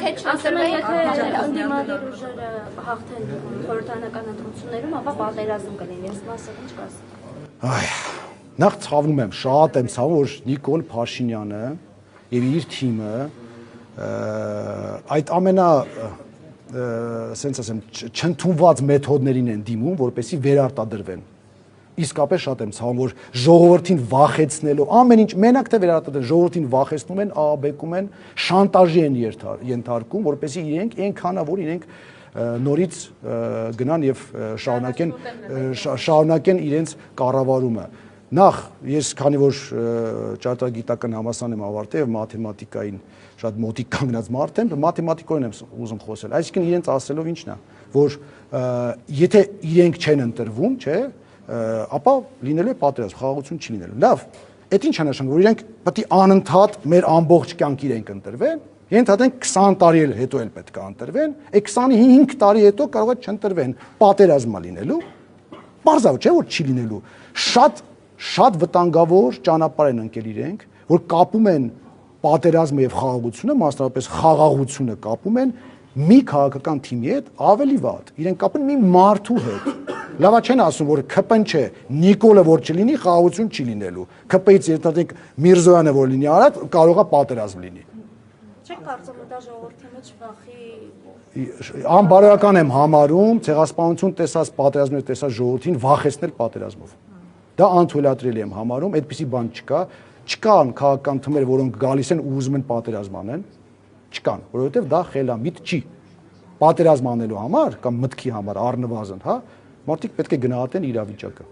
Ասում են, եթե ընդդիմադիր ուժերը հաղթեն խորհրդարանական ընտրություններում, ապա պատերազմ կլինի, ես մասը ինչ կասեմ։ Նախ ցավում եմ, շատ եմ ցավում, որ Նիկոլ Փաշինյանը եւ իր թիմը այդ ամենա ասենց ասեմ չընդունված մեթոդներին են դիմում, որպեսզի վերարտադրվեն։ Իսկապես շատ եմ ցավում, որ ժողովրդին վախեցնելու ամեն ինչ մենակ թե վերարտադրեն, ժողովրդին վախեցնում են, աղաբեկում են, շանտաժի են ենթարկում, որպեսզի իրենք այնքանա, որ իրենք նորից գնան եւ շարունակեն իրենց կառավարումը։ Նախ ես քանի որ ճարտարագիտական համալսարան եմ ավարտել եւ մաթեմատիկային շատ մոտիկ կանգնած մարդ եմ, մաթեմատիկորեն եմ ուզում խոսել։ Այսինքն իրենց ասելով ինչն է, որ եթե իրենք չեն ընտրվում, չէ, ապա լինելու է պատերազմ, խաղաղություն չի լինելու։ Լավ, այդ ինչ է նշանակում, որ իրենք պետք է անընդհատ մեր ամբողջ կյանք իրենք ընտրվեն, ենթադրենք 20 տարի հետո էլ պետք է ընտրվեն, այդ 25 տարի հետո կարող է չընտրվեն, պատերազմը լինելու։ Պարզավ չէ, որ չի լինելու։ Շատ վտանգավոր ճանապարհ են ընկել իրենք, որ կապում են պատերազմը եւ խաղաղությունը, մասնավորապես խաղաղությունը կապում են մի քաղաքական թիմի հետ ավելի վատ։ Իրենք կապում են մի մարդու հետ։ Լավա չեն ասում, որ ԿՊ-ն չէ, Նիկոլը որ չլինի, խաղաղություն չի լինելու։ ԿՊ-ից երթադենք Միրզոյանը որ լինի արած, կարող է պատերազմ լինի։ Չեք կարծում, որ դա ժողովրդի մեջ վախի անբարոյական եմ համարում, ցեղասպանություն տեսած պատերազմներ տեսած ժողովրդին վախեցնել պատերազմով։ Դա անթույլատրելի եմ համարում, այդպիսի բան չկա։ Չկան քաղաքական թմեր, որոնք գալիս են ու ուզում են պատերազմ անեն, չկան, որովհետև դա խելամիտ չի։ Պատերազմ անելու համար կամ մտքի համար առնվազն, հա, մարդիկ պետք է գնահատեն իրավիճակը։